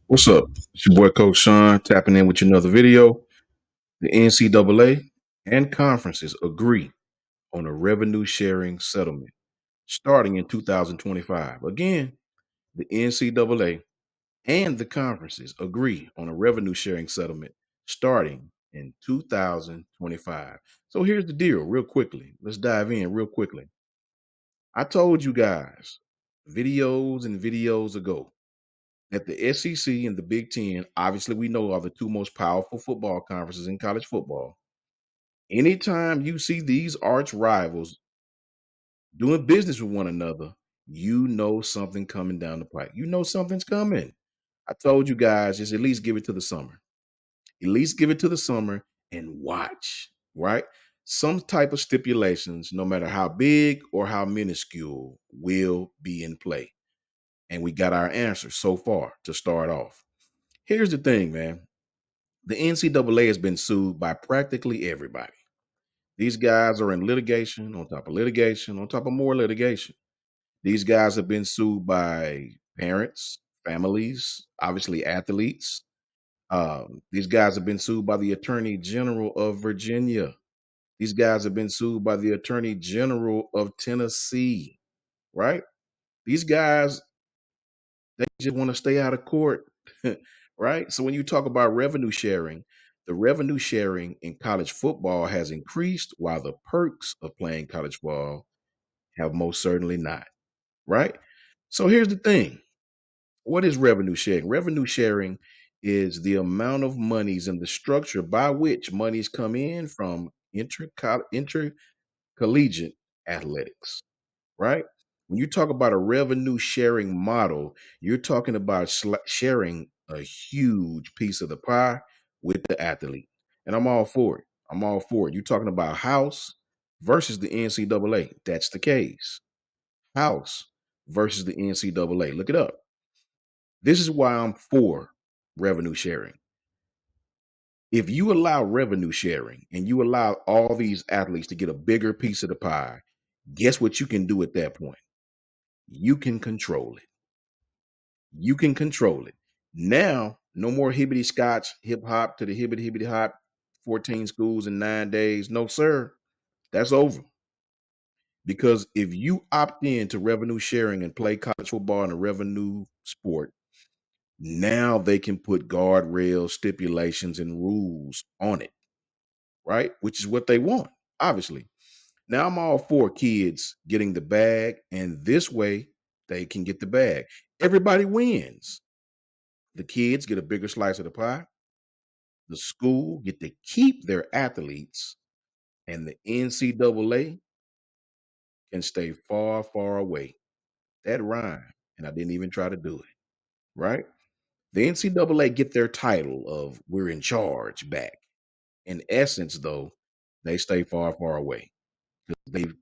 What's up? It's your boy Coach Sean tapping in with you another video. The NCAA and conferences agree on a revenue sharing settlement starting in 2025. Again, the NCAA and the conferences agree on a revenue sharing settlement starting in 2025. So here's the deal, real quickly. Let's dive in real quickly. I told you guys videos and videos ago that the SEC and the Big Ten, obviously, we know are the two most powerful football conferences in college football. Anytime you see these arch rivals doing business with one another, you know something coming down the pike. You know something's coming. I told you guys, just at least give it to the summer. At least give it to the summer and watch, right? Some type of stipulations, no matter how big or how minuscule, will be in play. And we got our answer so far to start off. Here's the thing, man. The NCAA has been sued by practically everybody. These guys are in litigation on top of litigation on top of more litigation. These guys have been sued by parents, families, obviously athletes. These guys have been sued by the Attorney General of Virginia. These guys have been sued by the Attorney General of Tennessee, right? These guys, they just want to stay out of court, right? So when you talk about revenue sharing, the revenue sharing in college football has increased while the perks of playing college ball have most certainly not, right? So here's the thing. What is revenue sharing? Revenue sharing is the amount of monies and the structure by which monies come in from intercollegiate athletics, right? When you talk about a revenue sharing model, you're talking about sharing a huge piece of the pie with the athlete. And I'm all for it. I'm all for it. You're talking about house versus the NCAA. That's the case. House versus the NCAA. Look it up. This is why I'm for revenue sharing. If you allow revenue sharing and you allow all these athletes to get a bigger piece of the pie, guess what you can do at that point? You can control it. You can control it. Now, no more hibbity scotch, hip hop to the hibbity hibbity hop, 14 schools in 9 days. No, sir. That's over. Because if you opt in to revenue sharing and play college football in a revenue sport, now they can put guardrails, stipulations, and rules on it, right? Which is what they want, obviously. Now I'm all for kids getting the bag, and this way they can get the bag. Everybody wins. The kids get a bigger slice of the pie. The school get to keep their athletes, and the NCAA can stay far, far away. That rhyme, and I didn't even try to do it, right? The NCAA get their title of we're in charge back. In essence, though, they stay far, far away. They've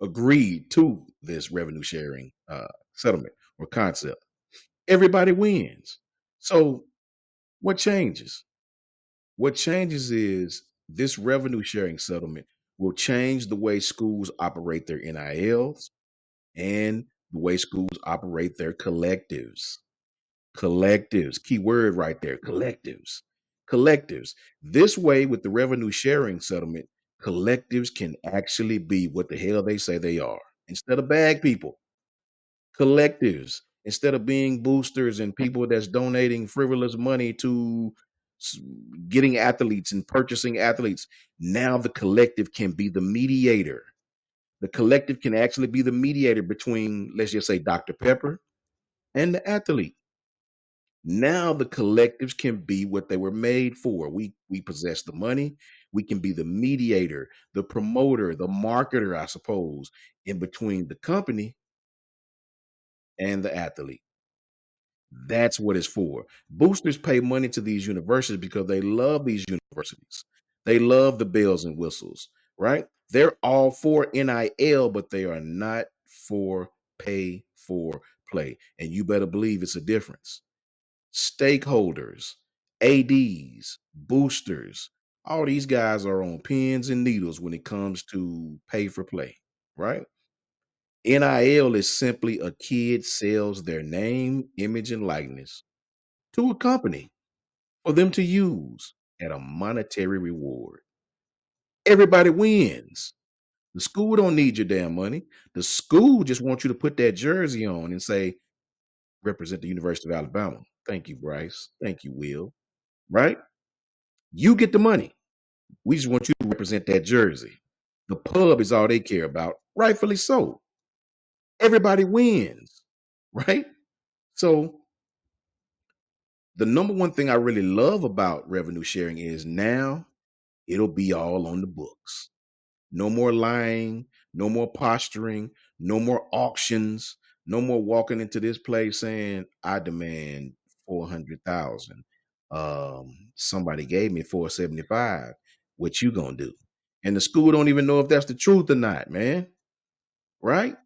agreed to this revenue sharing settlement or concept. Everybody wins. So what changes? What changes is this revenue sharing settlement will change the way schools operate their NILs and the way schools operate their collectives. Collectives, key word right there, collectives. Collectives. This way, with the revenue sharing settlement, collectives can actually be what the hell they say they are. Instead of bag people, collectives. Instead of being boosters and people that's donating frivolous money to s- getting athletes and purchasing athletes, now the collective can be the mediator. The collective can actually be the mediator between, let's just say, Dr. Pepper and the athlete. Now the collectives can be what they were made for. We possess the money. We can be the mediator, the promoter, the marketer, I suppose, in between the company and the athlete. That's what it's for. Boosters pay money to these universities because they love these universities. They love the bells and whistles, right? They're all for NIL, but they are not for pay for play. And you better believe it's a difference. Stakeholders, ADs, boosters, all these guys are on pins and needles when it comes to pay for play, right? NIL is simply a kid sells their name, image, and likeness to a company for them to use at a monetary reward. Everybody wins. The school don't need your damn money. The school just wants you to put that jersey on and say, represent the University of Alabama. Thank you, Bryce. Thank you, Will. Right? You get the money. We just want you to represent that jersey. The pub is all they care about, rightfully so. Everybody wins, right? So, the number one thing I really love about revenue sharing is now it'll be all on the books. No more lying, no more posturing, no more auctions, no more walking into this place saying, I demand 400,000. Somebody gave me 475. What you gonna do? And the school don't even know if that's the truth or not, man. Right?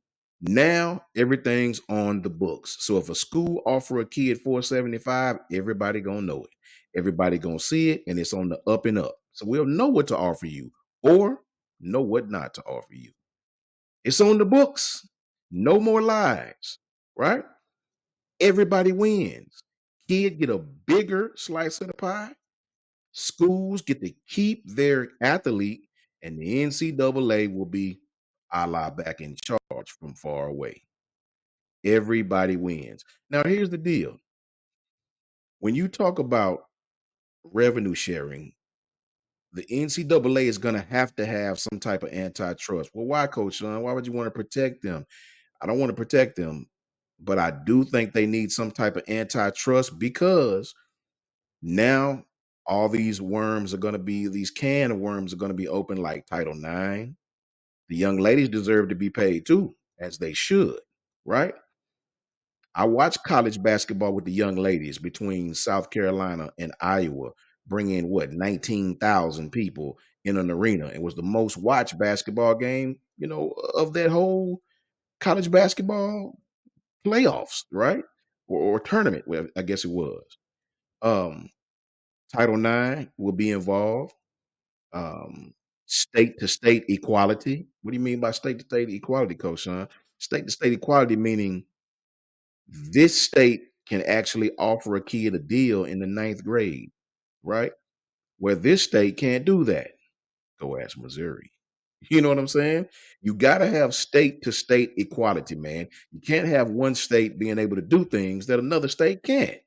Now everything's on the books. So if a school offer a kid 475, everybody gonna know it. Everybody gonna see it, and it's on the up and up. So we'll know what to offer you or know what not to offer you. It's on the books. No more lies, right? Everybody wins. Kid get a bigger slice of the pie. Schools get to keep their athlete, and the NCAA will be a la back in charge from far away. Everybody wins. Now, here's the deal. When you talk about revenue sharing, the NCAA is going to have some type of antitrust. Well, why, Coach Sean? Why would you want to protect them? I don't want to protect them, but I do think they need some type of antitrust because now all these worms are going to be, these can of worms are going to be open like Title IX. The young ladies deserve to be paid too, as they should, right? I watched college basketball with the young ladies between South Carolina and Iowa, bring in what 19,000 people in an arena. It was the most watched basketball game, of that whole college basketball playoffs, right? Or tournament, well, I guess it was. Um, Title IX will be involved. State to state equality. What do you mean by state to state equality, Coach Sean? State to state equality meaning this state can actually offer a kid a deal in the ninth grade, right? Where this state can't do that. Go ask Missouri. You know what I'm saying? You got to have state to state equality, man. You can't have one state being able to do things that another state can't,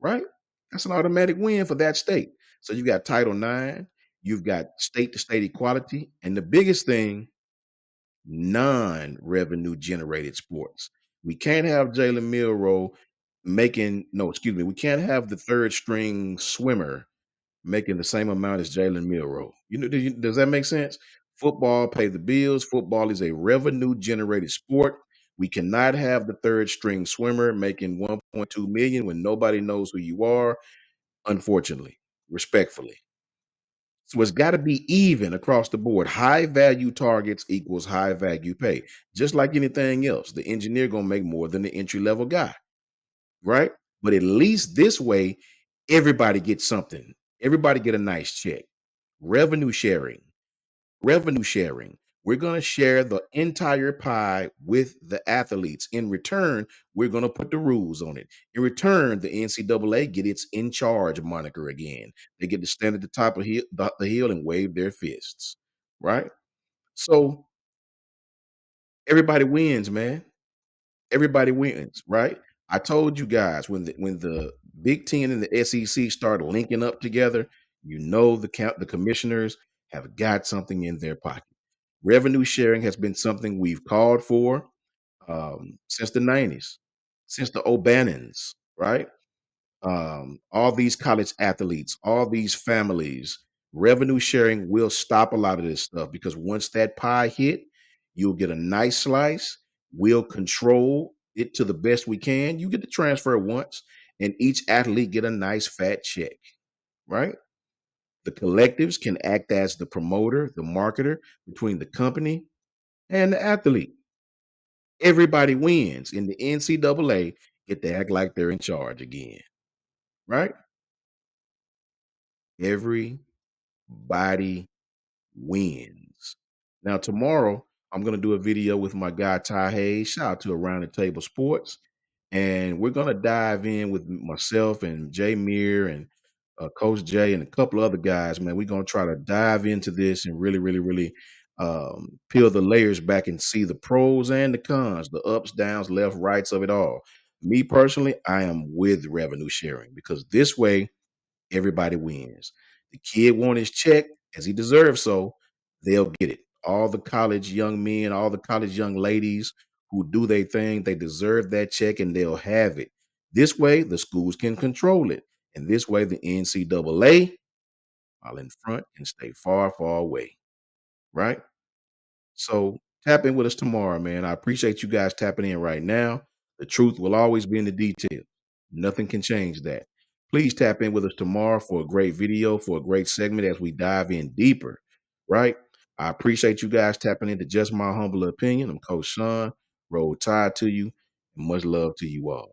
right? That's an automatic win for that state. So you got Title IX, you've got state to state equality, and the biggest thing, non-revenue generated sports. We can't have Jalen Milrow making no, excuse me, we can't have the third string swimmer making the same amount as Jalen Milrow. Does that make sense? Football pay the bills. Football is a revenue generated sport. We cannot have the third string swimmer making 1.2 million when nobody knows who you are, unfortunately, respectfully. So it's got to be even across the board. High value targets equals high value pay. Just like anything else, the engineer gonna make more than the entry level guy, right? But at least this way, everybody gets something. Everybody get a nice check. Revenue sharing. Revenue sharing. We're going to share the entire pie with the athletes. In return, we're going to put the rules on it. In return, the NCAA get its in charge moniker again. They get to stand at the top of the hill and wave their fists, right? So everybody wins, man. Everybody wins, right? I told you guys when the Big Ten and the SEC start linking up together, the commissioners have got something in their pocket. Revenue sharing has been something we've called for since the 90s, since the O'Bannons, right? All these college athletes, all these families, revenue sharing will stop a lot of this stuff because once that pie hit, you'll get a nice slice. We'll control it to the best we can. You get to transfer once, and each athlete get a nice fat check, right? The collectives can act as the promoter, the marketer between the company and the athlete. Everybody wins. In the NCAA, get to act like they're in charge again, right? Everybody wins. Now, tomorrow, I'm going to do a video with my guy, Ty Hayes. Shout out to Around the Table Sports. and we're gonna dive in with myself and Jay Meir and Coach Jay and a couple other guys. Man, we're gonna try to dive into this and really, really, really peel the layers back and see the pros and the cons, the ups, downs, left, rights of it all. Me personally, I am with revenue sharing because this way everybody wins. The kid want his check as he deserves, so they'll get it. All the college young men, all the college young ladies who do their thing, they deserve that check and they'll have it. This way, the schools can control it. And this way, the NCAA, while in front, can stay far, far away. Right? So tap in with us tomorrow, man. I appreciate you guys tapping in right now. The truth will always be in the details. Nothing can change that. Please tap in with us tomorrow for a great video, for a great segment as we dive in deeper, right? I appreciate you guys tapping into Just My Humble Opinion. I'm Coach Sean. Roll Tide to you, and much love to you all.